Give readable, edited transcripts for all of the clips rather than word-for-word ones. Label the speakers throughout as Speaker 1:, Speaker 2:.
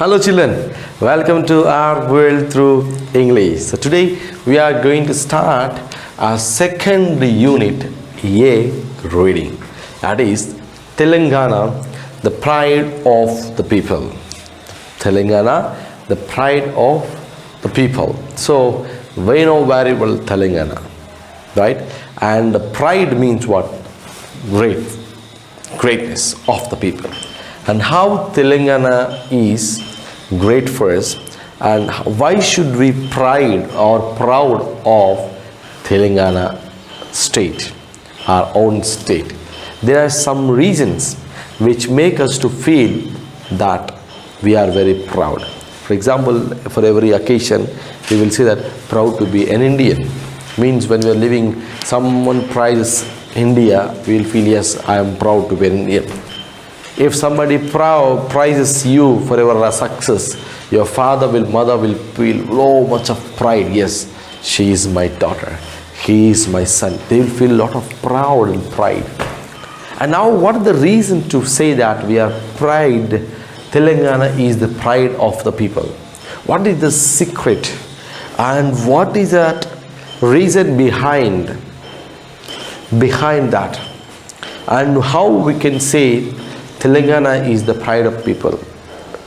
Speaker 1: Hello children, welcome to our world through English. So today we are going to start our second unit A reading. That is Telangana, the pride of the people. Telangana, the pride of the people. So we know very well Telangana, right? And the pride means what? Greatness of the people. And how Telangana is great for us, and why should we pride or proud of Telangana state, our own state. There are some reasons which make us to feel that we are very proud. For example, for every occasion we will say that proud to be an Indian. Means when we are living, someone prizes India, we will feel yes, I am proud to be an Indian. If somebody prizes you for your success, your mother will feel so much of pride. Yes, she is my daughter, he is my son. They will feel a lot of proud and pride. And now what is the reason to say that we are pride? Telangana is the pride of the people. What is the secret? And what is that reason behind that? And how we can say Telangana is the pride of people?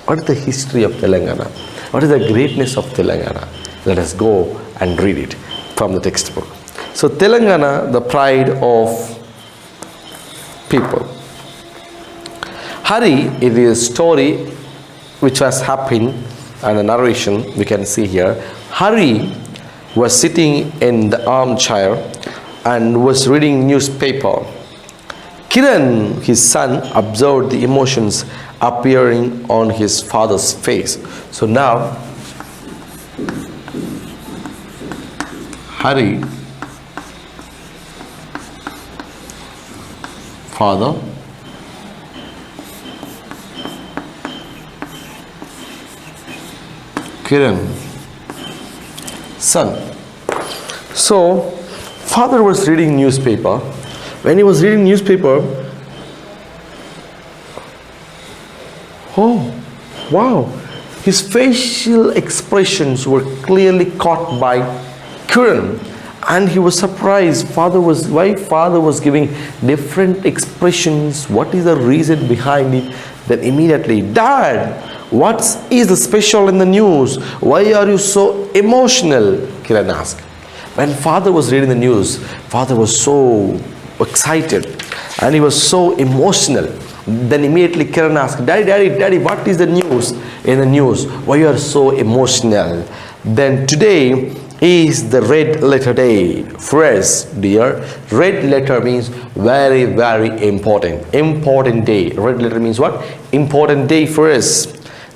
Speaker 1: What is the history of Telangana? What is the greatness of Telangana? Let us go and read it from the textbook. So Telangana, the pride of people. Hari, it is a story which has happened, and a narration we can see here. Hari was sitting in the armchair and was reading newspaper. Kiran, his son, observed the emotions appearing on his father's face. So now, Hari, father, Kiran, son. So, father was reading newspaper. When he was reading newspaper, oh, wow, his facial expressions were clearly caught by Kiran, and he was surprised. Why father was giving different expressions? What is the reason behind it? Then immediately, Dad, what is the special in the news? Why are you so emotional? Kiran asked. When father was reading the news, father was so excited and he was so emotional. Then immediately Kiran asked, Daddy, what is the news in the news? Why you are so emotional? Then today is the red letter day for us, dear. Red letter means very, very important. Important day. Red letter means what? Important day for us.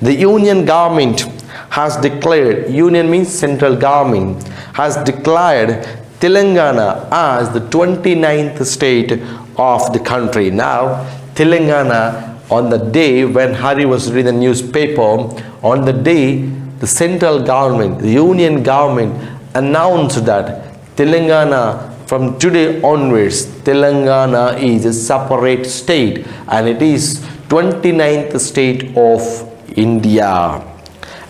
Speaker 1: The union government has declared, union means central government, has declared Telangana as the 29th state of the country. Now, Telangana, on the day when Hari was reading the newspaper, on the day the central government, the union government announced that Telangana, from today onwards, Telangana is a separate state and it is 29th state of India.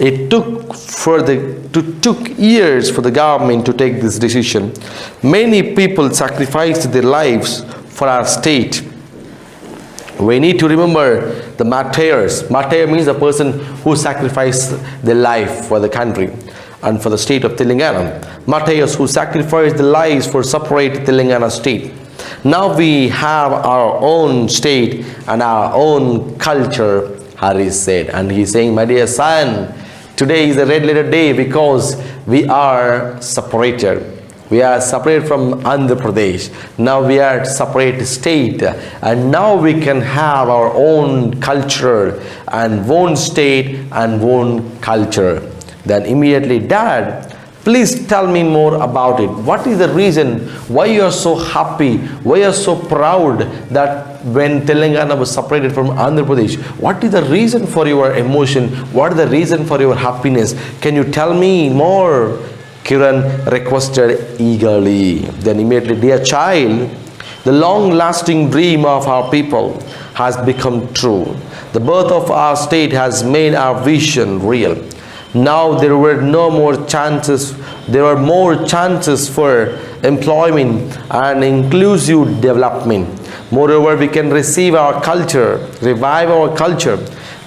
Speaker 1: It took years for the government to take this decision. Many people sacrificed their lives for our state. We need to remember the martyrs. Martyr means a person who sacrificed their life for the country and for the state of Telangana. Martyrs who sacrificed their lives for separate Telangana state. Now we have our own state and our own culture, Hari said. And he's saying, my dear son, today is a red letter day because we are separated. We are separated from Andhra Pradesh. Now we are separate state, and now we can have our own culture and own state and own culture. Then immediately, Dad, please tell me more about it. What is the reason why you are so happy, why you are so proud that when Telangana was separated from Andhra Pradesh? What is the reason for your emotion? What is the reason for your happiness? Can you tell me more? Kiran requested eagerly. Then immediately, dear child, the long-lasting dream of our people has become true. The birth of our state has made our vision real. Now there were no more chances, there are more chances for employment and inclusive development. Moreover, we can receive our culture, revive our culture.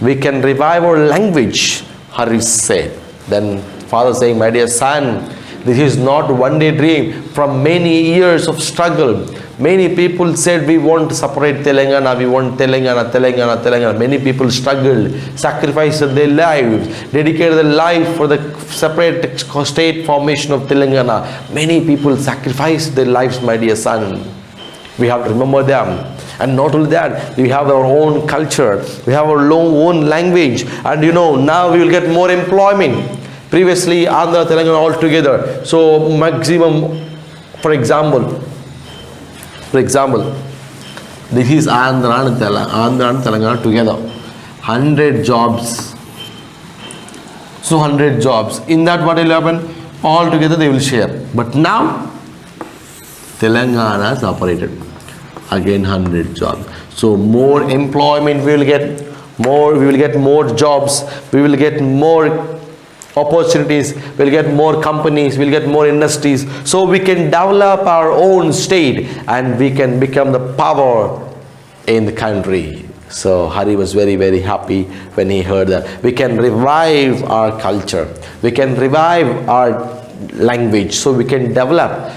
Speaker 1: We can revive our language, Hari said. Then father saying, my dear son, this is not one day dream. From many years of struggle, many people said we want to separate Telangana, we want Telangana. Many people struggled, sacrificed their lives, dedicated their life for the separate state formation of Telangana. Many people sacrificed their lives, my dear son. We have to remember them. And not only that, we have our own culture, we have our own language, and now we will get more employment. Previously, Andhra, Telangana all together. So maximum, for example, this is Andhra and Telangana together. 100 jobs. So 100 jobs. In that what will happen? All together they will share. But now, Telangana is separated. Again 100 jobs. So more employment we will get, we will get more jobs, we will get more opportunities, we'll get more companies, we'll get more industries. So we can develop our own state and we can become the power in the country. So Hari was very, very happy when he heard that. We can revive our culture, we can revive our language, so we can develop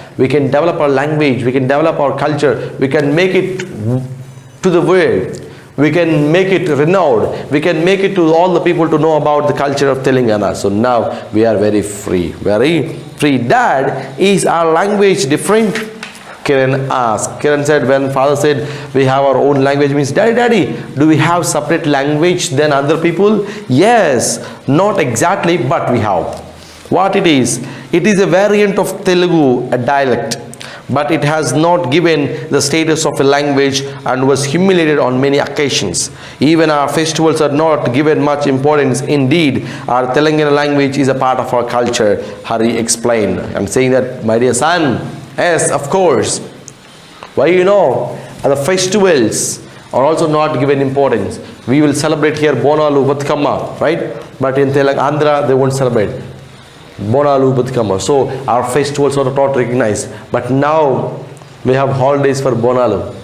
Speaker 1: our language, we can develop our culture, we can make it to the world, we can make it renowned, we can make it to all the people to know about the culture of Telangana. So now we are very free. Dad, is our language different? Kiran asked. Kiran said, when father said we have our own language, means daddy, do we have separate language than other people? Yes, not exactly, but we have. What it is a variant of Telugu, a dialect, but it has not given the status of a language and was humiliated on many occasions. Even our festivals are not given much importance. Indeed, our Telangana language is a part of our culture, Hari explained. I'm saying that, my dear son, yes, of course. Why the festivals are also not given importance. We will celebrate here Bonalu, Batkama, right? But in Andhra, they won't celebrate Bonalu, Batkama. So our festivals are not recognized. But now we have holidays for Bonalu,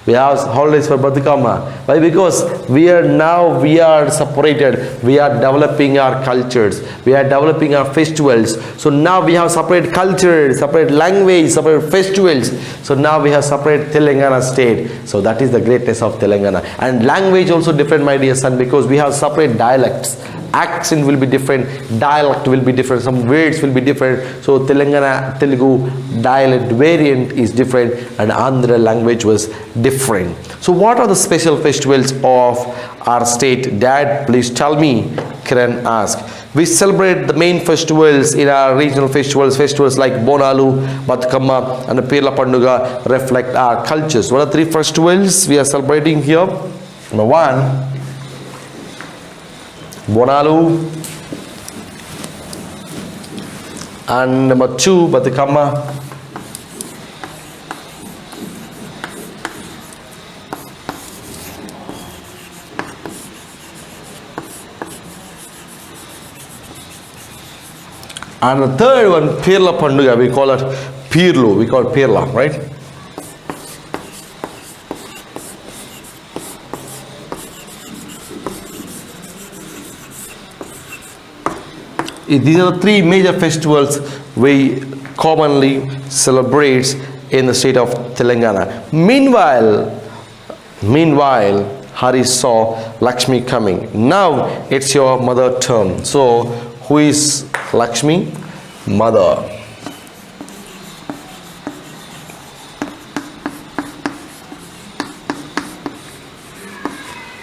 Speaker 1: we have holidays for Batkama. Why? Because we are separated, we are developing our cultures, we are developing our festivals. So now we have separate culture, separate language, separate festivals. So now we have separate Telangana state. So that is the greatness of Telangana. And language also different, my dear son, because we have separate dialects. Accent will be different, dialect will be different, some words will be different. So Telangana, Telugu dialect variant is different and Andhra language was different. So what are the special festivals of our state? Dad, please tell me, Kiran asked. We celebrate the main festivals in our regional festivals. Festivals like Bonalu, Batkama and the Pirla Panduga reflect our cultures. What are 3 festivals we are celebrating here? Number 1, Bonalu, and number 2, Batkama, and the third one, Pirla Panduga, we call it Pirlu, we call it Pirla, right? These are the 3 major festivals we commonly celebrate in the state of Telangana. Meanwhile, Hari saw Lakshmi coming. Now it's your mother turn. So who is Lakshmi? Mother.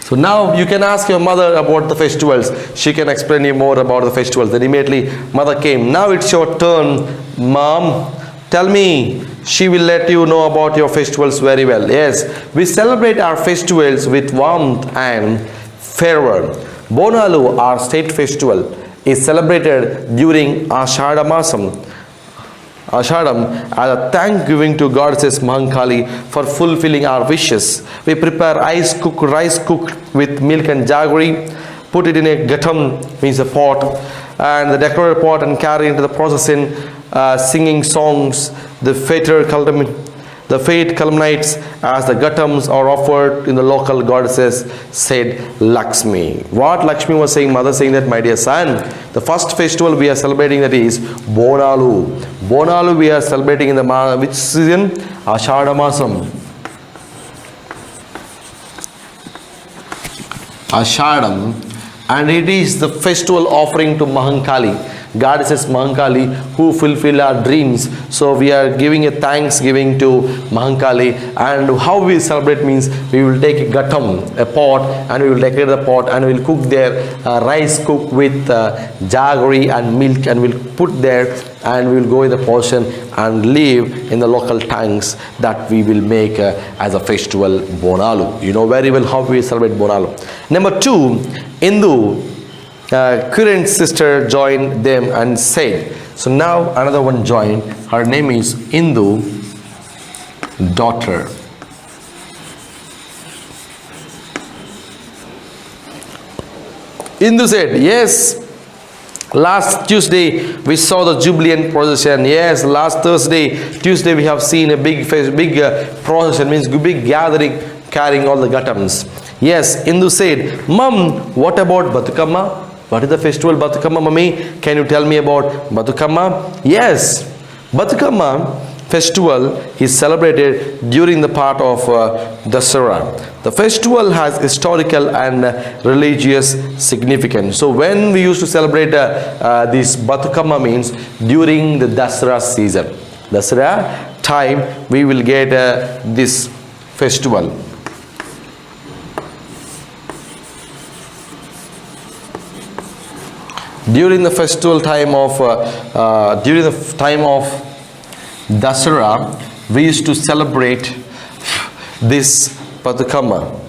Speaker 1: So now you can ask your mother about the festivals. She can explain you more about the festivals. Then immediately mother came. Now it's your turn, mom. Tell me. She will let you know about your festivals very well. Yes, we celebrate our festivals with warmth and fervor. Bonalu, our state festival, is celebrated during Ashada Masam. Ashadam as a thank giving to goddess Mahankali for fulfilling our wishes. We prepare rice cooked with milk and jaggery, put it in a ghatam, means a pot, and the decorated pot, and carry into the procession, singing songs. The fate culminates as the ghatams are offered in the local goddesses, said Lakshmi. What Lakshmi was saying, mother saying that, my dear son, the first festival we are celebrating, that is Bonalu. Bonalu we are celebrating in the which season? Ashada Masam. Ashadam, and it is the festival offering to Mahankali, goddesses Mahankali, who fulfill our dreams. So we are giving a thanksgiving to Mahankali. And how we celebrate means, we will take a ghatam, a pot, and we will decorate the pot, and we will cook there rice cooked with jaggery and milk, and we will put there, and we will go in the portion and live in the local tanks that we will make as a festival Bonalu. You know very well how we celebrate Bonalu. Number 2, Indu, Kiran's sister, joined them and said. So now another one joined. Her name is Indu, daughter. Indu said, yes, last Tuesday we saw the jubilant procession. Yes, last Tuesday we have seen a big procession, means big gathering carrying all the ghatams. Yes, Indu said, Mom, what about Batukama? What is the festival Batukama, Mummy? Can you tell me about Batukama? Yes, Batukama festival is celebrated during the part of Dasara. The festival has historical and religious significance. So when we used to celebrate this Batukama means during the Dasara season. Dasara time we will get this festival. During the festival time of Dasara, we used to celebrate this Batukama.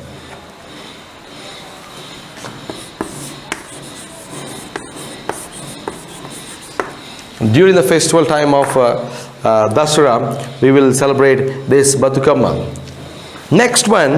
Speaker 1: During the festival time of Dasara, we will celebrate this Batukama. Next one,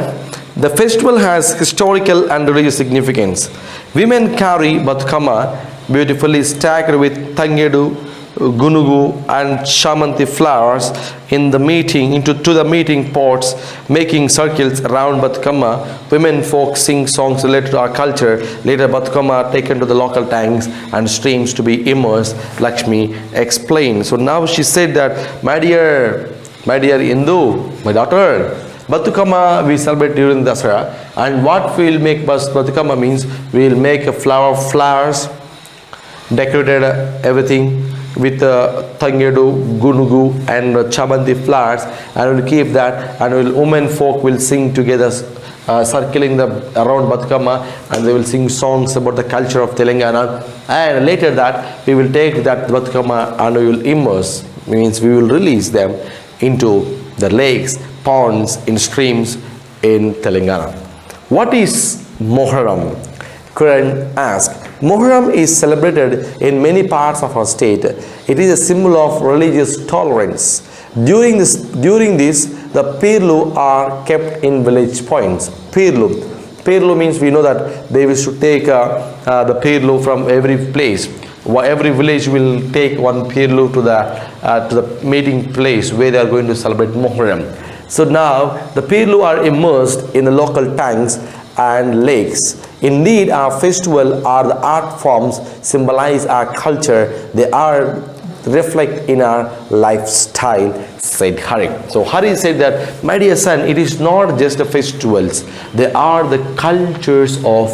Speaker 1: the festival has historical and religious significance. Women carry Batukama beautifully stacked with Tangedu, Gunugu and Shamanti flowers to the meeting pots, making circles around Batukama. Women folk sing songs related to our culture. Later Batukama are taken to the local tanks and streams to be immersed, Lakshmi explained. So now she said that, my dear Indu, my daughter, Batukama we celebrate during Dasara, and what we will make Batukama means, we will make a flowers, decorated everything with Tangedu, Gunugu and Chabanti flowers, and we'll keep that, and women folk will sing together, circling around Batukama, and they will sing songs about the culture of Telangana. And later that we will take that Batukama and we will immerse, means we will release them into the lakes, ponds, in streams in Telangana. What is Moharram? Kiran asked. Moharram is celebrated in many parts of our state. It is a symbol of religious tolerance. During this, the Pirlu are kept in village points. Pirlu means, we know that they wish to take the Pirlu from every place. Every village will take one Pirlu to the meeting place where they are going to celebrate Moharram. So now the Pirlu are immersed in the local tanks and lakes. Indeed, our festival are the art forms symbolize our culture. They are reflect in our lifestyle, said Hari. So Hari said that, my dear son, it is not just the festivals. They are the cultures of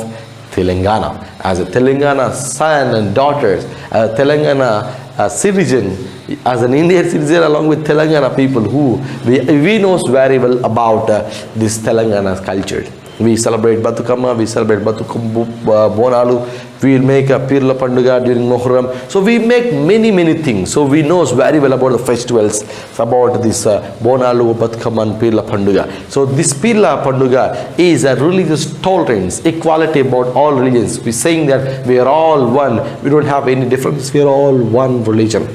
Speaker 1: Telangana. As a Telangana son and daughters, a Telangana citizen, as an Indian citizen along with Telangana people who we knows very well about this Telangana culture. We celebrate Batukama, we celebrate Bonalu, we will make a Pirla Panduga during Moharram. So we make many things. So we knows very well about the festivals, about this Bonalu, Batukama and Pirla Panduga. So this Pirla Panduga is a religious tolerance, equality about all religions. We saying that we are all one. We don't have any difference. We are all one religion.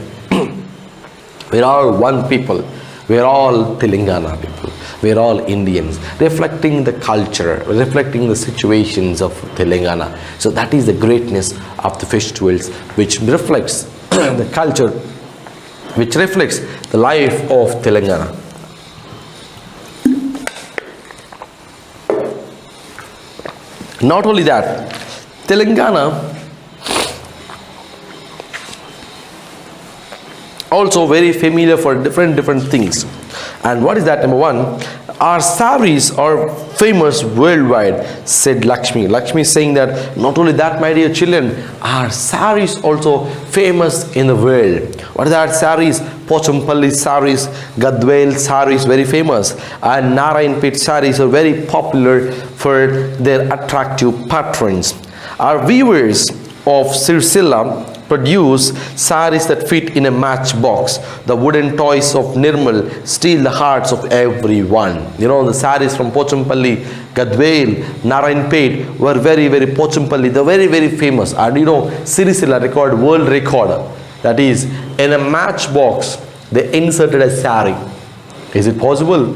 Speaker 1: We're all one people. We're all Telangana people. We're all Indians, reflecting the culture, reflecting the situations of Telangana. So that is the greatness of the festivals, which reflects the culture, which reflects the life of Telangana. Not only that, Telangana also very familiar for different things. And what is that? Number one, our saris are famous worldwide, said Lakshmi. Lakshmi is saying that not only that, my dear children, our saris also famous in the world. What is that? Saris, Pochampalli saris, Gadwel saris, very famous, and Narayanpet saris are very popular for their attractive patterns. Our weavers of Sircilla produce saris that fit in a matchbox. The wooden toys of Nirmal steal the hearts of everyone. You know, the saris from Pochampalli, Gadwel, Narayanpet were very Pochampalli. They're very famous. And you know, Sircilla record world record. That is, in a matchbox, they inserted a sari. Is it possible?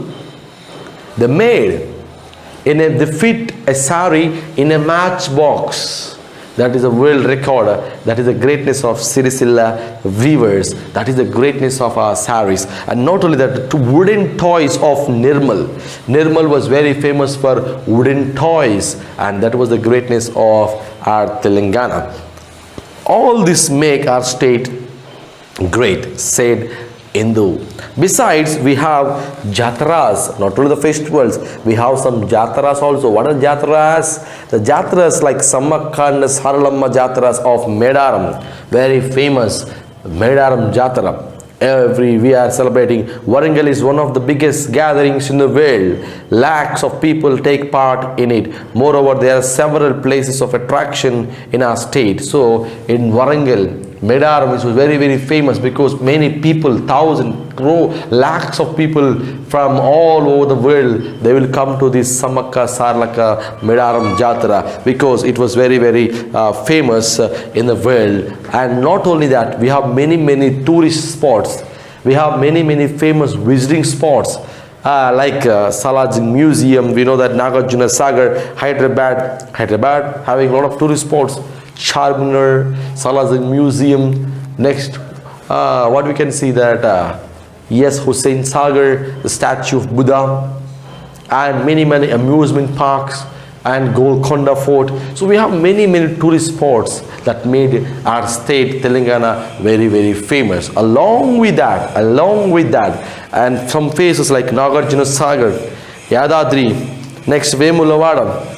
Speaker 1: They made they fit a sari in a matchbox. That is a world record. That is the greatness of Sircilla weavers. That is the greatness of our saris. And not only that, wooden toys of Nirmal. Nirmal was very famous for wooden toys, and that was the greatness of our Telangana. All this make our state great, said Hindu. Besides, we have jatras, not only the festivals, we have some jatras also. What are jatras? The jatras like Sammakka and Saralamma jatras of Medaram, very famous Medaram jatra. We are celebrating. Warangal is one of the biggest gatherings in the world. Lakhs of people take part in it. Moreover, there are several places of attraction in our state. So in Warangal, Medaram is very famous because many people, lakhs of people from all over the world, they will come to this Sammakka Sarlaka Medaram Jatra because it was very famous in the world. And not only that, we have many tourist spots. We have many famous visiting spots like Salajing Museum. We know that Nagarjuna Sagar, Hyderabad having a lot of tourist spots. Charminar, Salajing Museum. Next, what we can see that yes, Hussain Sagar, the statue of Buddha, and many amusement parks and Golconda Fort. So we have many tourist spots that made our state Telangana very famous. Along with that, and some places like Nagarjuna Sagar, Yadadri, next Vemulavada,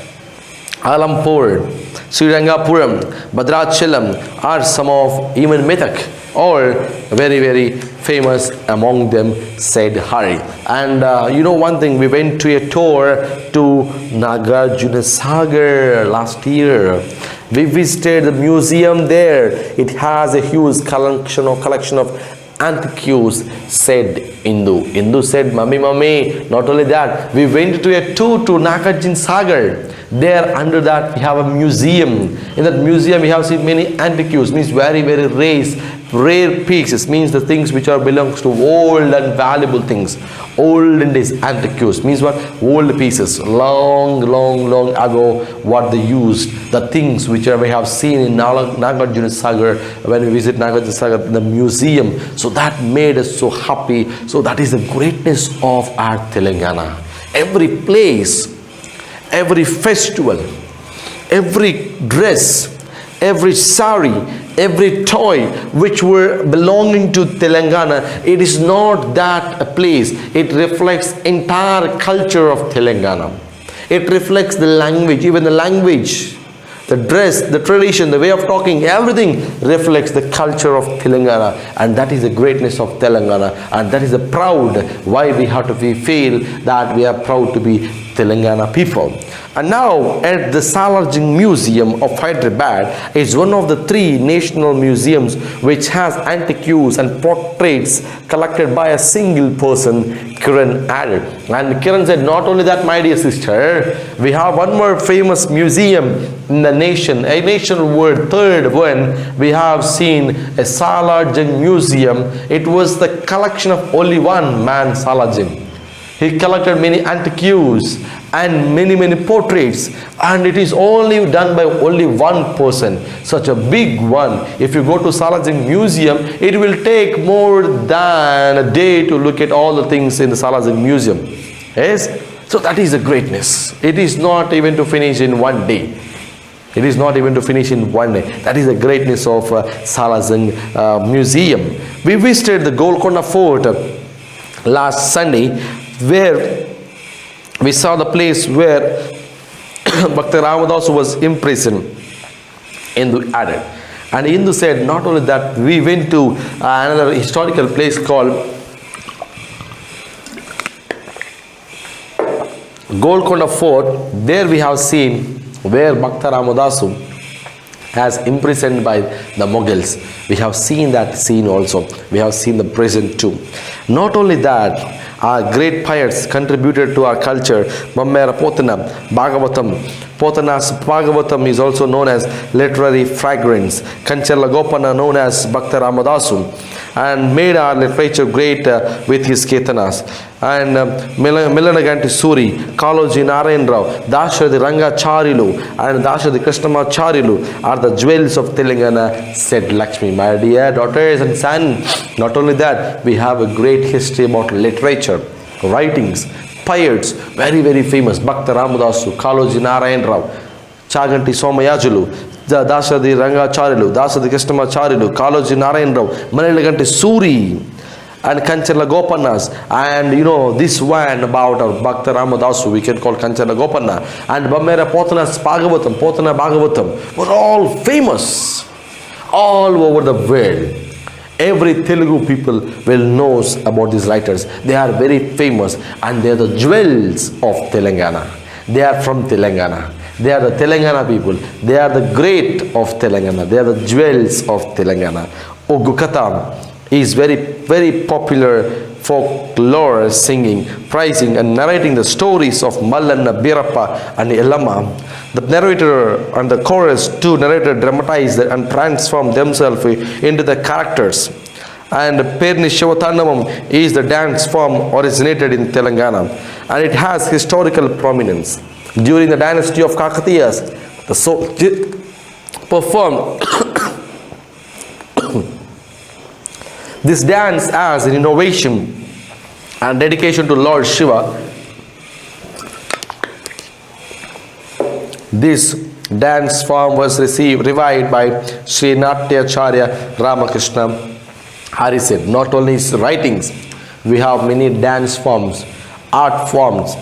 Speaker 1: Alampur, Srirangapuram, Bhadrachalam are some of even Methak, all very famous among them, said Hari. And you know one thing, we went to a tour to Nagarjuna Sagar last year. We visited the museum there. It has a huge collection of antiques, said Hindu. Hindu said, Mummy, not only that, we went to a tour to Nagarjuna Sagar. There under that we have a museum. In that museum we have seen many antiques, means very rare pieces, means the things which are belongs to old and valuable things. Olden days antiques means what? Old pieces, long ago what they used, the things which we have seen in Nagarjuna Sagar when we visit Nagarjuna Sagar in the museum. So that made us so happy. So that is the greatness of our Telangana. Every place, every festival, every dress, every sari, every toy which were belonging to Telangana, it is not that a place. It reflects entire culture of Telangana. It reflects the language, even the language, the dress, the tradition, the way of talking, everything reflects the culture of Telangana. And that is the greatness of Telangana. And that is the proud why we have to feel that we are proud to be Telangana people. And now at the Salarjung Museum of Hyderabad is one of the 3 national museums which has antiques and portraits collected by a single person, Kiran added. And Kiran said, not only that, my dear sister, we have one more famous museum in the nation, a nation world, third one. We have seen a Salarjung Museum. It was the collection of only one man, Salarjung. He collected many antiques and many portraits, and it is only done by only one person, such a big one. If you go to Salarjung Museum, it will take more than a day to look at all the things in the Salarjung Museum. Yes? So that is the greatness. It is not even to finish in one day. It is not even to finish in one day. That is the greatness of Salarjung Museum. We visited the Kona Fort last Sunday, where we saw the place where Bhakti Ramadasu was imprisoned. Hindu added. And Hindu said, not only that, we went to another historical place called Golconda Fort. There we have seen where Bhakti Ramadasu has imprisoned by the Mughals. We have seen that scene also. We have seen the prison too. Not only that, our great poets contributed to our culture. Mammera Potana, Bhagavatam. Potana's Bhagavatam is also known as literary fragrance. Kanchala Gopana, known as Bhakti Ramadasu, and made our literature great with his Ketanas. And Milanaganti Suri, Kaloji Narayan Rao, Dashrathi Rangacharilu, and Dashrathi Krishnamacharilu are the jewels of Telangana, said Lakshmi. My dear daughters and sons, not only that, we have a great history about literature, writings, poets, very famous. Bhakti Ramadasu, Kaloji Narayan Rao, Chaganti Somayajulu, Dashrathi Rangacharilu, Dashrathi Krishnamacharilu, Kaloji Narayan Rao, Milanaganti Suri, and Kanchala Gopanas, and this one about our Bhakti Ramadasu, we can call Kanchala Gopana, and Bhammera Potana's Bhagavatam, Potana Bhagavatam, were all famous all over the world. Every Telugu people will knows about these writers. They are very famous, and they are the jewels of Telangana. They are from Telangana. They are the Telangana people. They are the great of Telangana. They are the jewels of Telangana. Ogukata is very popular folklore singing, praising and narrating the stories of Mallanna, Birappa and Ellamma. The narrator and the chorus too narrator dramatize and transform themselves into the characters. And Perni Shivatandamam is the dance form originated in Telangana, and it has historical prominence. During the dynasty of Kakatiyas, the performed this dance as an innovation and dedication to Lord Shiva. This dance form was revived by Sri Natyacharya Ramakrishna Hari said. Not only his writings, we have many dance forms, art forms,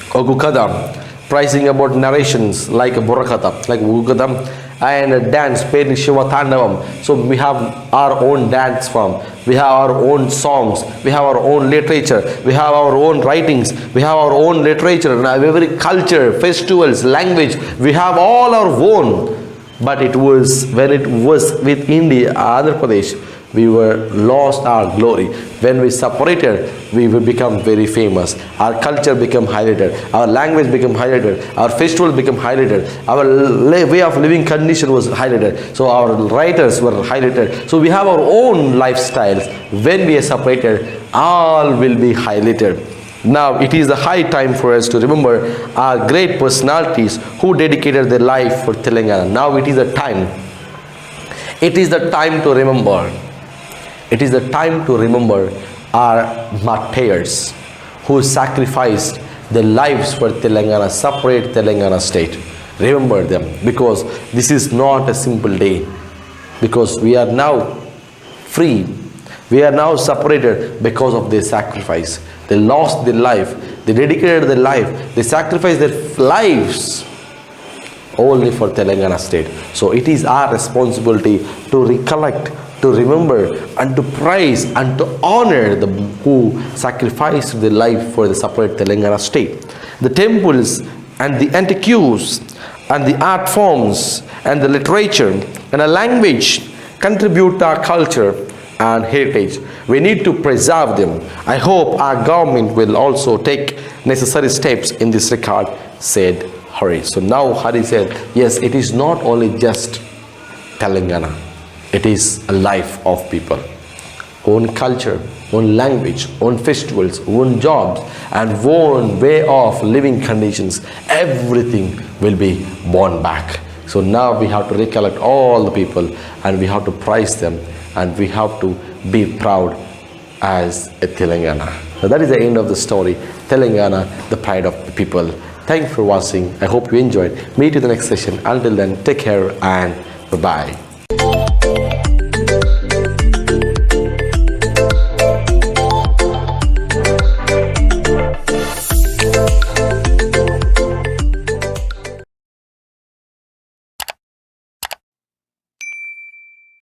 Speaker 1: Ogukadam, praising about narrations like Burakata, like Ogukadam, and dance, Perni Shivatandam. So we have our own dance form, we have our own songs, we have our own literature, we have our own writings, we have our own literature, and every culture, festivals, language, we have all our own. But it was when it was with India, Andhra Pradesh, we were lost our glory. When we separated, we will become very famous. Our culture become highlighted, our language become highlighted, our festival become highlighted, our way of living condition was highlighted, so our writers were highlighted. So we have our own lifestyles. When we are separated, all will be highlighted. Now it is the high time for us to remember our great personalities who dedicated their life for Telangana. Now it is the time. It is the time to remember. It is the time to remember our martyrs who sacrificed their lives for Telangana, separate Telangana state. Remember them, because this is not a simple day. Because we are now free. We are now separated because of their sacrifice. They lost their life. They dedicated their life. They sacrificed their lives only for Telangana state. So it is our responsibility to recollect, to remember, and to praise and to honor the who sacrificed their life for the separate Telangana state. The temples and the antiques and the art forms and the literature and a language contribute to our culture and heritage. We need to preserve them. I hope our government will also take necessary steps in this regard, said Hari. So now Hari said, yes, it is not only just Telangana. It is a life of people. Own culture, own language, own festivals, own jobs, and own way of living conditions. Everything will be born back. So now we have to recollect all the people and we have to prize them and we have to be proud as a Telangana. So that is the end of the story. Telangana, the pride of the people. Thank you for watching. I hope you enjoyed. Meet you in the next session. Until then, take care and bye-bye.